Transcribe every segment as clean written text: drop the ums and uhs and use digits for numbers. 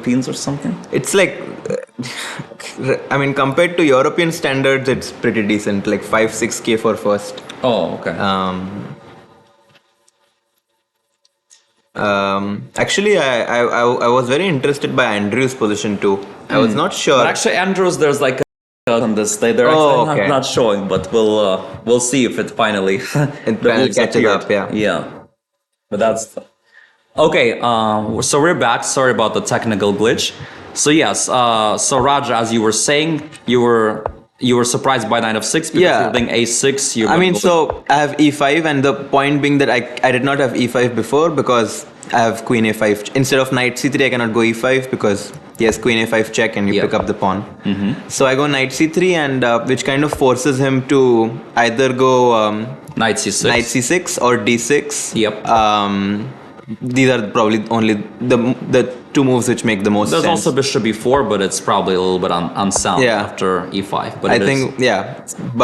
Europeans or something? It's like, I mean, compared to European standards, it's pretty decent. Like 5-6K for first. Oh, okay. Actually, I was very interested by Andrew's position too. I was not sure. But actually, Andrews, there's like on this. They're Oh, actually okay. not showing, but we'll see if it finally It the finally moves catches appeared. up, yeah. Yeah, but that's okay. So we're back. Sorry about the technical glitch. So yes. So Raja, as you were saying, you were surprised by knight of 6 because Yeah. you're playing a6. I mean, so I have e5, and the point being that I did not have e5 before because I have queen a5. Instead of knight c3, I cannot go e5 because he has queen a5 check and you pick up the pawn. So I go knight c3, and which kind of forces him to either go knight c6, knight c6 or d6. Yep. These are probably only the two moves which make the most There's sense. also bishop b4, but it's probably a little bit unsound Yeah. after e5. But I think,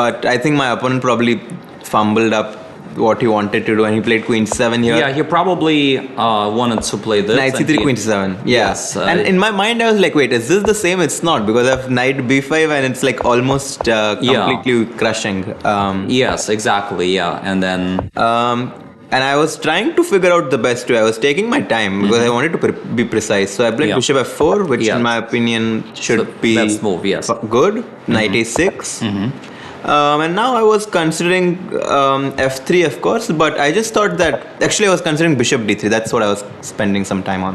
but I think my opponent probably fumbled up what he wanted to do, and he played queen 7 here. yeah, he probably wanted to play this. Knight and c3, he- queen 7. Yeah. Yes, and in my mind, I was like, wait, is this the same? It's not, because I have knight b5 and it's like almost completely crushing. Yes, exactly. Yeah, and then And I was trying to figure out the best way. I was taking my time because I wanted to be precise. So I played Yeah. bishop f4, which Yeah. in my opinion should So be let's move, yes. good. Knight a6. And now I was considering f3, of course, but I just thought that actually I was considering bishop d3. That's what I was spending some time on.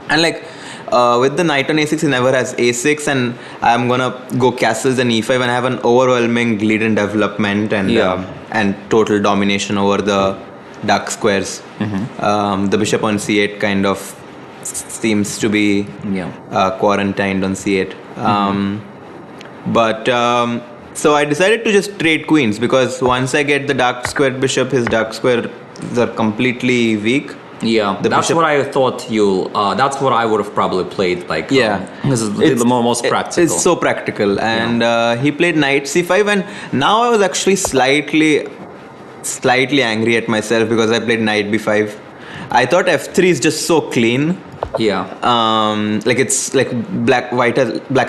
And like with the knight on a6, he never has a6, and I'm gonna go castles and e5, and I have an overwhelming lead in development and total domination over the dark squares. The bishop on c8 kind of seems to be quarantined on c8. So I decided to just trade queens, because once I get the dark squared bishop, his dark squares are completely weak. yeah, The that's bishop- what I thought you. That's what I would have probably played. Like this is the most practical. It's so practical, and he played knight c5, and now I was actually slightly angry at myself because I played knight b5. I thought f3 is just so clean. yeah. Like it's like black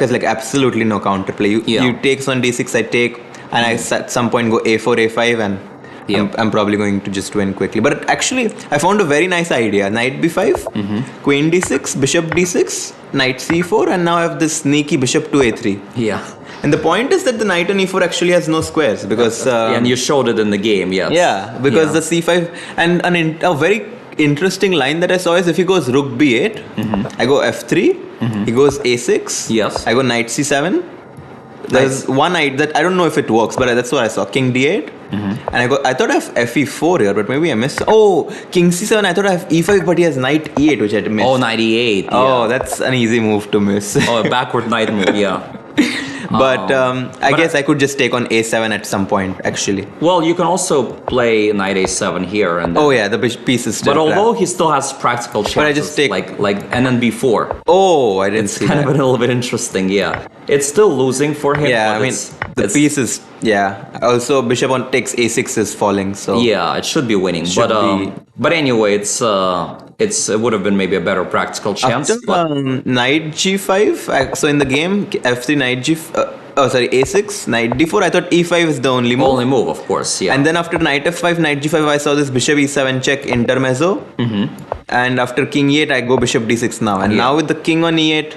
has like absolutely no counterplay. You takes on d6, I take, and I at some point go a4 a5, and I'm probably going to just win quickly. But actually, I found a very nice idea: knight b5, queen d6, bishop d6, knight c4, and now I have this sneaky bishop to a3. Yeah. And the point is that the knight on e4 actually has no squares because and you showed it in the game. Yes. yeah, because the c5 and a very interesting line that I saw is if he goes rook b8, I go f3, he goes a6, Yes. I go knight c7. There's one knight that I don't know if it works, but that's what I saw. King d8, and I thought I have fe4 here, but maybe I missed. Oh, king c7. I thought I have e5, but he has knight e8, which I missed. Oh, 98. Oh, that's an easy move to miss. Oh, a backward knight move. Yeah. But I guess I could just take on a7 at some point, actually. Well, you can also play knight a7 here, and Oh yeah, the piece is still. but although he still has practical chances, I just take- like and then b4. Oh, I didn't It's see kind that. of a little bit interesting. Yeah, it's still losing for him. Yeah, but I mean the piece is Also, bishop on takes a6 is falling, so Yeah, it should be winning. Should be. But anyway, it would have been maybe a better practical chance. after but knight g5. So in the game, f3 knight a6 knight d4. I thought e5 is the only move. only move, of course. Yeah. And then after knight f5, knight g5, I saw this bishop e7 check intermezzo. And after king e8, I go bishop d6 now. And now with the king on e8,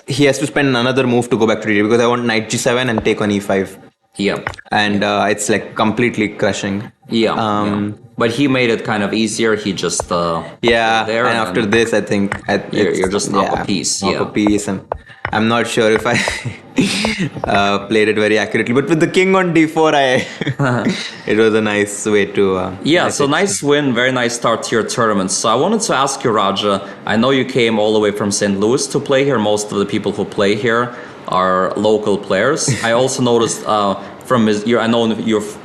he has to spend another move to go back to d8 because I want knight g7 and take on e5. yeah. And it's like completely crushing. Yeah. But he made it kind of easier. He just there, and after this, I think you're just up a piece. Up a piece, and I'm not sure if I played it very accurately. But with the king on d4, it was a nice way to. So nice win, very nice start to your tournament. So I wanted to ask you, Raja. I know you came all the way from St. Louis to play here. Most of the people who play here are local players. I also noticed I know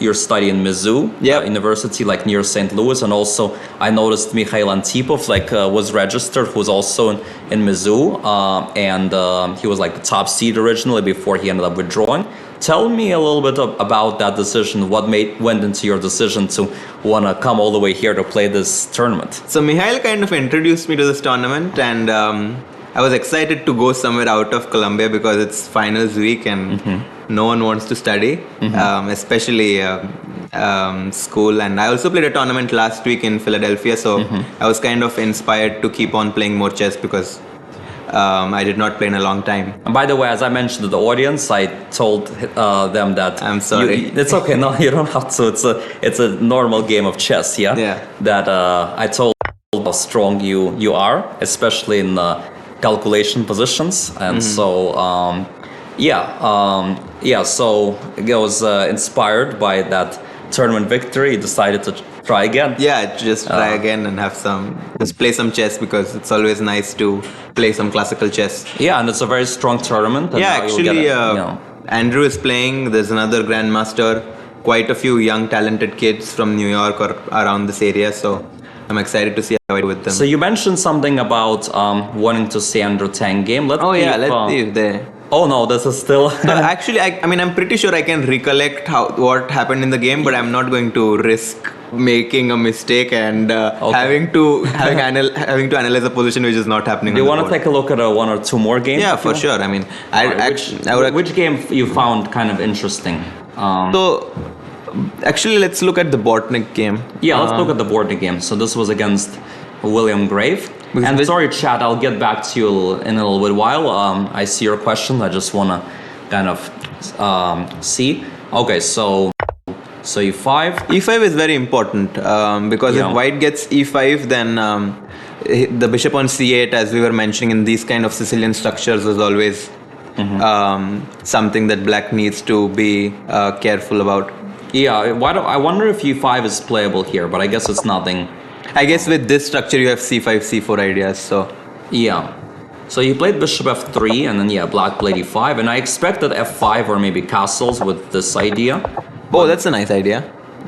you're studying Mizzou University, like near St. Louis, and also I noticed Mikhail Antipov was registered, who's also in Mizzou, and he was like the top seed originally before he ended up withdrawing. Tell me a little bit about that decision. What went into your decision to want to come all the way here to play this tournament? So Mihail kind of introduced me to this tournament, and I was excited to go somewhere out of Colombia because it's finals week and no one wants to study, especially school. And I also played a tournament last week in Philadelphia, so I was kind of inspired to keep on playing more chess because I did not play in a long time. And by the way, as I mentioned to the audience, I told them that I'm sorry. It's okay. No, you don't have to. It's a normal game of chess. Yeah. Yeah. That I told how strong you are, especially in calculation positions, and so So I was inspired by that tournament victory. Decided to try again. Yeah, just try again and just play some chess because it's always nice to play some classical chess. Yeah, and it's a very strong tournament. And Yeah, now you'll actually, get Andrew is playing. There's another grandmaster. Quite a few young, talented kids from New York or around this area. So I'm excited to see how I do with them. So you mentioned something about wanting to see Andrew Tang game. Let's see if they. Oh no, this is still. Actually, I mean, I'm pretty sure I can recollect what happened in the game, but I'm not going to risk making a mistake and having to analyze a position which is not happening. Do you want to take a look at one or two more games? Yeah, for sure. I mean, which game you found kind of interesting? So, actually, let's look at the Bortnik game. Yeah, let's look at the Bortnik game. So this was against William Grave. And sorry, chat, I'll get back to you in a little bit while. I see your question. I just want to kind of see. Okay, so e5. E5 is very important because if white gets e5, then the bishop on c8, as we were mentioning in these kind of Sicilian structures, is always something that black needs to be careful about. Yeah, I wonder if e5 is playable here, but I guess it's nothing. I guess with this structure you have c5, c4 ideas, so... Yeah. So he played bishop f3, and then black played e5, and I expected f5 or maybe castles with this idea. Oh, that's a nice idea.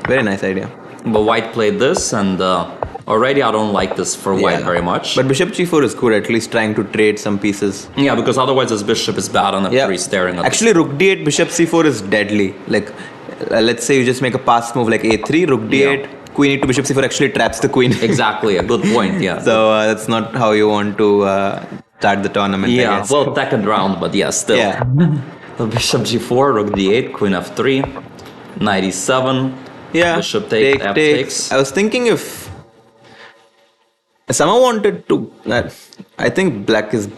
Very nice idea. But white played this, and already I don't like this for white very much. But bishop g4 is good, at least trying to trade some pieces. Yeah, because otherwise this bishop is bad on f3 staring at Actually, rook d8, bishop c4 is deadly. Like, let's say you just make a pass move like a3, rook d8, queen e2, bishop c4 actually traps the queen. Exactly, a good point, yeah. So that's not how you want to start the tournament, I guess. Well, second round, but still. Yeah. So bishop g4, rook d8, queen f3, knight e7, bishop takes, f takes. I was thinking if someone wanted to... I think black is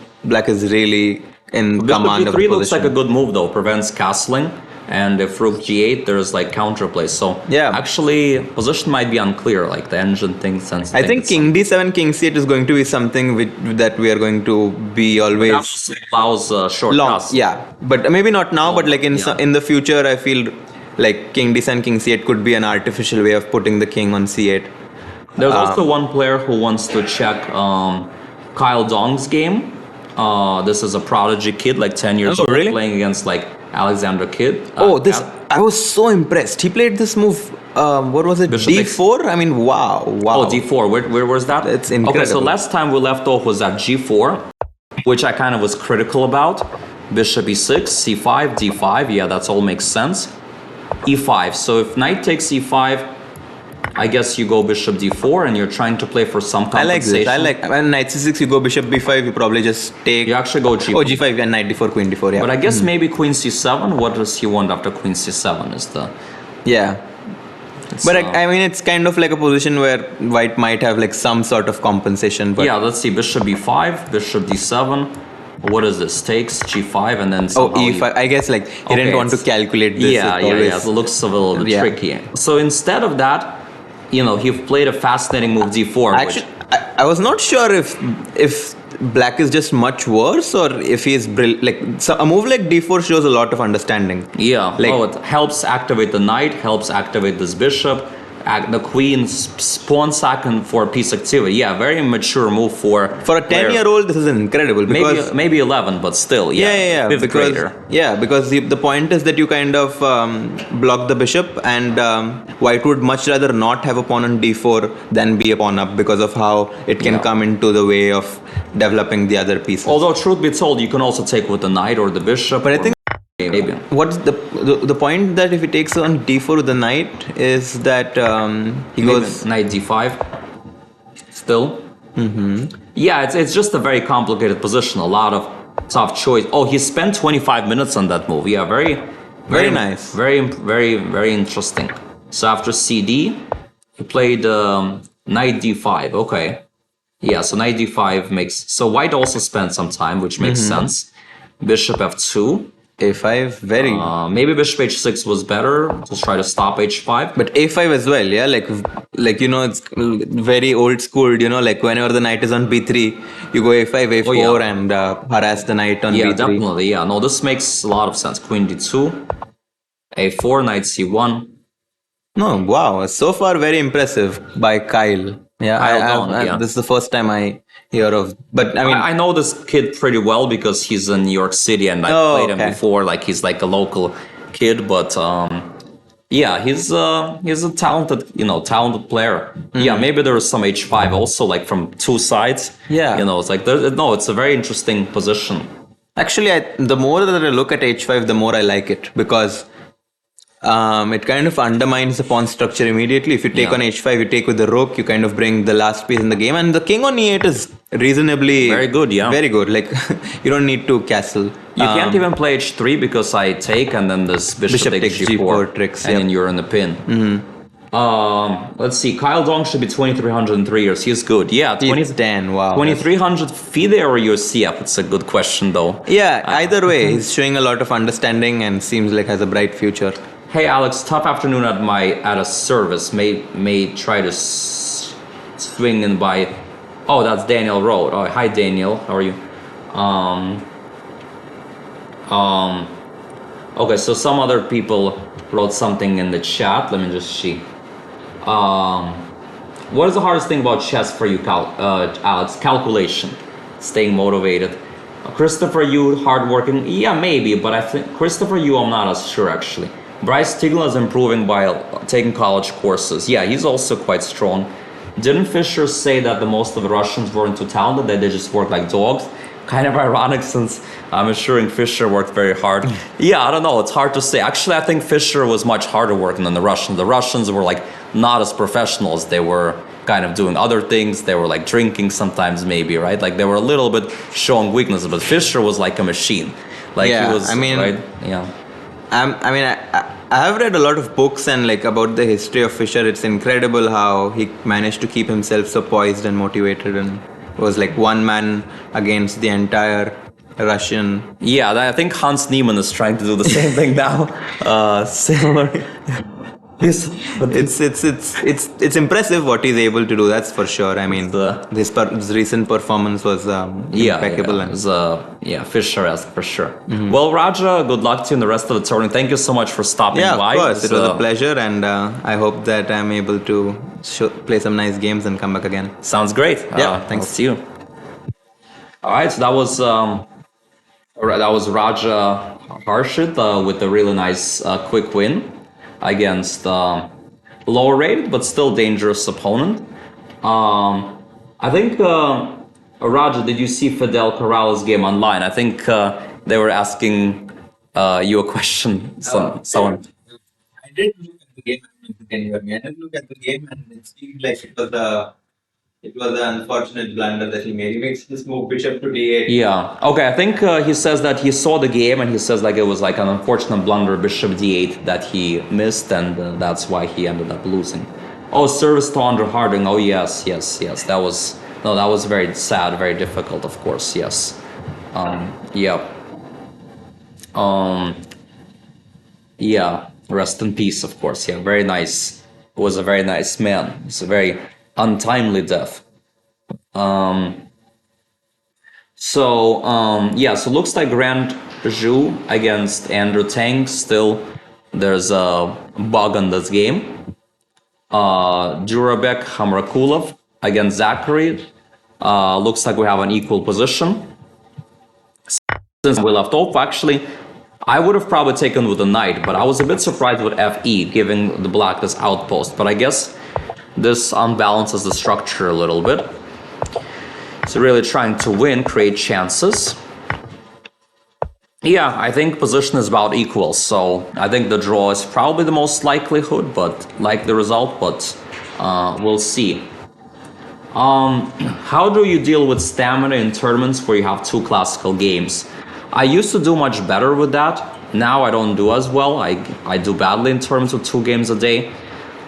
really in command of the position. Bishop g3 looks like a good move though, prevents castling. And if rook g8, there's like counterplay. So actually, position might be unclear. Like the engine thinks. I think king d7, king c8 is going to be something that we are going to be always allows short cast. Yeah, but maybe not now. But like in the future, I feel like king d7, king c8 could be an artificial way of putting the king on c8. There's also one player who wants to check Kyle Dong's game. This is a prodigy kid, like 10 years old, playing against like Alexander Kidd. I was so impressed. He played this move. What was it? Bishop d4. I mean, wow. Oh, d4. Where was that? It's incredible. Okay, so last time we left off was at g4, which I kind of was critical about. Bishop e6, c5, d5. Yeah, that all makes sense. e5. So if knight takes e5, I guess you go bishop d4 and you're trying to play for some compensation. I like this. When knight c6, you go bishop b5, you probably just take... You actually go g4. Oh, g5 and knight d4, queen d4, yeah. But I guess maybe queen c7. What does he want after queen c7 is the... Yeah. But I mean, it's kind of like a position where white might have like some sort of compensation. But yeah, let's see. Bishop b5, bishop d7. What is this? Takes g5 and then e5. I guess like he didn't want to calculate this. Yeah. It looks a little bit tricky. So instead of that, he played a fascinating move d4. Actually, I was not sure if black is just much worse or if he is a move like d4 shows a lot of understanding. Yeah, it helps activate the knight, helps activate this bishop. The queen pawn second for piece activity. Yeah, very mature move for a 10-year-old. This is incredible because maybe 11, but still, because the point is that you kind of block the bishop, and white would much rather not have a pawn on d4 than be a pawn up because of how it can come into the way of developing the other pieces. Although truth be told, you can also take with the knight or the bishop. But I think maybe. What's the point that if he takes on d4 with the knight is that he Maybe goes knight d5. Still. Yeah, it's just a very complicated position. A lot of tough choice. Oh, he spent 25 minutes on that move. Yeah, very nice. Very interesting. So after cd, he played knight d5. Okay. Yeah, so knight d5 makes... So white also spent some time, which makes sense. Bishop f2. a5 very Maybe bishop h6 was better to try to stop h5. but a5 as well, yeah, like it's very old school, like whenever the knight is on b3 you go a5 a4 yeah. and harass the knight on Yeah, b3. definitely. Yeah, no, this makes a lot of sense. Queen d2, a4, knight c1. No, wow, so far very impressive by Kyle. Yeah, Kyle Dawn, yeah. this is the first time I hear of, but I mean, I know this kid pretty well because he's in New York City and I played him before. Like he's like a local kid, but yeah, he's a talented talented player. Yeah, maybe there was some h5 also, like from two sides. Yeah, it's like it's a very interesting position. Actually, the more that I look at h5, the more I like it because it kind of undermines the pawn structure immediately. If you take on h5, you take with the rook, you kind of bring the last piece in the game, and the king on e8 is reasonably very good. Yeah, very good. Like you don't need to castle. You can't even play h3 because I take, and then this bishop takes g4 tricks, and then you're in the pin. Let's see. Kyle Dong should be 2,303 years. He's good. Yeah, 10. Wow. 2,300 FIDE or UCF? It's a good question though. Yeah, either way, he's showing a lot of understanding and seems like has a bright future. Hey Alex, tough afternoon at a service. May try to swing in by. Oh, that's Daniel Road. Oh, hi Daniel. How are you? Okay, so some other people wrote something in the chat. Let me just see. What is the hardest thing about chess for you, Alex? Calculation, staying motivated. Christopher Yu, hardworking. Yeah, maybe, but I think Christopher Yu, I'm not as sure actually. Bryce Tigla is improving by taking college courses. Yeah, he's also quite strong. Didn't Fischer say that the most of the Russians weren't too talented, that they just work like dogs? Kind of ironic since I'm assuring Fischer worked very hard. Yeah, I don't know. It's hard to say. Actually, I think Fischer was much harder working than the Russians. The Russians were like not as professionals. They were kind of doing other things. They were like drinking sometimes maybe, right? Like they were a little bit showing weaknesses, but Fischer was like a machine. Like he was, right? Yeah. I have read a lot of books and like about the history of Fischer. It's incredible how he managed to keep himself so poised and motivated, and was like one man against the entire Russian. Yeah, I think Hans Niemann is trying to do the same thing now. Similar. It's impressive what he's able to do. That's for sure. I mean, his recent performance was impeccable. Yeah, Fischer-esque for sure. Well, Raja, good luck to you in the rest of the tournament. Thank you so much for stopping by. Yeah, of course. It was a pleasure, and I hope that I'm able to play some nice games and come back again. Sounds great. Yeah, thanks. I'll see you. All right, so that was Raja Harshit with a really nice quick win against lower rated but still dangerous opponent. I think Raja, did you see Fidel Corrales' game online? I think they were asking you a question. Someone. I did look at the game. Can you hear me? I did look at the game, and it seemed like it was an unfortunate blunder that he made. He makes this move bishop to d8. Yeah. Okay. I think he says that he saw the game and he says like it was like an unfortunate blunder, bishop d8 that he missed, and that's why he ended up losing. Oh, service to Andre Harding. Oh yes. That was very sad, very difficult. Of course. Yes. Yeah. Yeah. Rest in peace. Of course. Yeah. Very nice. Was a very nice man. It's a very untimely death. So looks like Grand Zhu against Andrew Tang. Still, there's a bug on this game. Jurabek Hamrakulov against Zachary. Looks like we have an equal position. Since we left off, actually, I would have probably taken with the knight, but I was a bit surprised with FE, giving the black this outpost. But I guess this unbalances the structure a little bit. So really trying to win, create chances. Yeah, I think position is about equal. So I think the draw is probably the most likelihood, but like the result, but we'll see. How do you deal with stamina in tournaments where you have two classical games? I used to do much better with that. Now I don't do as well. I do badly in terms of 2 games a day.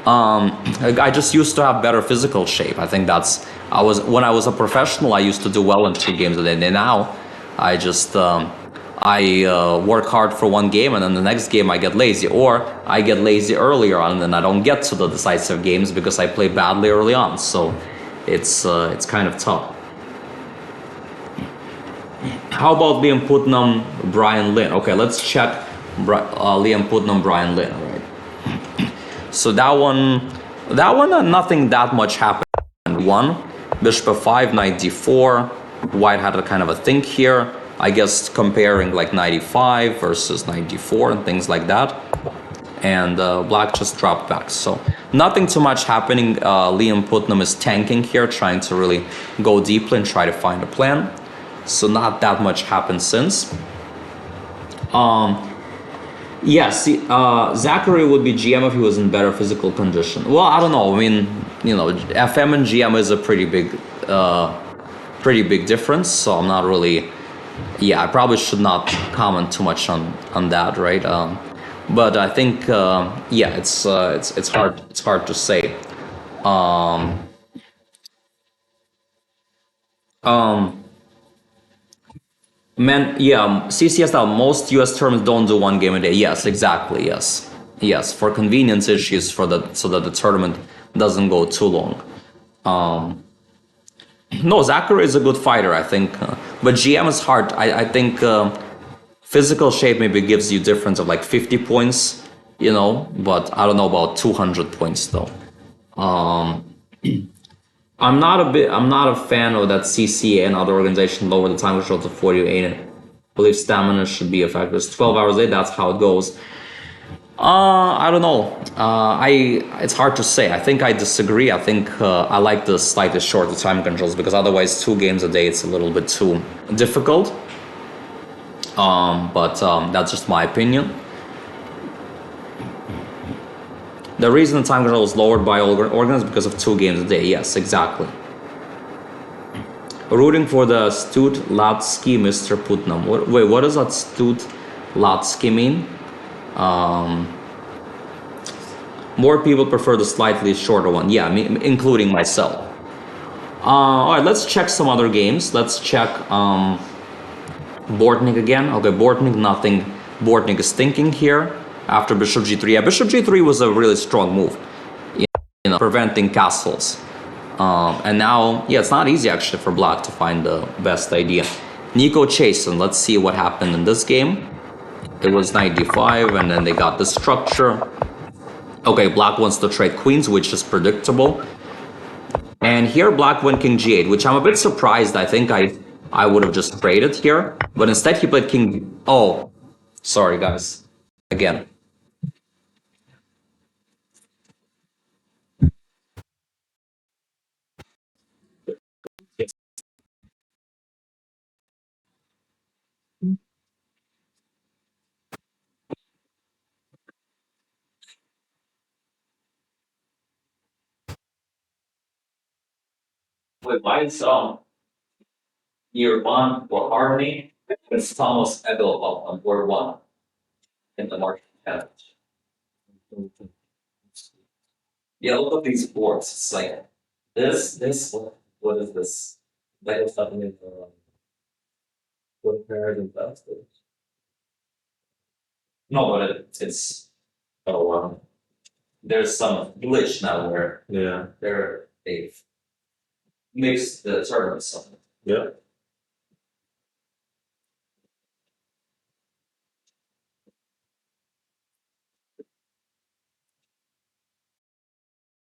I just used to have better physical shape. I think that's I was when I was a professional. I used to do well in 2 games a day. And now, I just work hard for 1 game, and then the next game I get lazy, or I get lazy earlier on, and then I don't get to the decisive games because I play badly early on. So it's kind of tough. How about Liam Putnam, Brian Lynn? Okay, let's check Liam Putnam, Brian Lynn. All right. So that one, nothing that much happened. One, Bishop f5, knight d4. White had a kind of a think here. I guess comparing like knight e5 versus knight d4 and things like that. And black just dropped back. So nothing too much happening. Liam Putnam is tanking here, trying to really go deeply and try to find a plan. So not that much happened since. Yes, Zachary would be GM if he was in better physical condition. Well, I don't know. I mean, FM and GM is a pretty big difference. So I'm not really. Yeah, I probably should not comment too much on that, right? But I think yeah, it's hard to say. Um, um, yeah, CCSL, most US tournaments don't do 1 game a day. Yes, exactly. Yes, for convenience issues, so that the tournament doesn't go too long. No, Zachary is a good fighter, I think, but GM is hard. I think physical shape maybe gives you difference of like 50 points, but I don't know about 200 points though. Um, I'm not a fan of that CCA and other organization lower the time control to 48. I believe stamina should be a factor. It's 12 hours a day. That's how it goes. I don't know. It's hard to say. I think I disagree. I think I like the slightly shorter time controls because otherwise 2 games a day it's a little bit too difficult. But that's just my opinion. The reason the time control is lowered by organs is because of 2 games a day. Yes, exactly. Rooting for the astute Latsky, Mr. Putnam. Wait, what does astute Latsky mean? More people prefer the slightly shorter one. Yeah, including myself. All right, let's check some other games. Let's check Bortnik again. Okay, Bortnik, nothing. Bortnik is thinking here after Bishop G3. Yeah, Bishop G3 was a really strong move, preventing castles. And now, yeah, it's not easy actually for black to find the best idea. Nico Chasen, let's see what happened in this game. It was knight d5, and then they got the structure. Okay, black wants to trade queens, which is predictable. And here black went king g8, which I'm a bit surprised. I think I would have just traded here, but instead he played king. Oh, sorry guys, again. Wait, why is year 1 for harmony? It's Thomas Edel on board 1 in the market. Yeah, look at these boards. It's like this. What is this? Like it's something in compared and stuff. No, but it's oh there's some glitch now where they've mixed the terms. Yeah.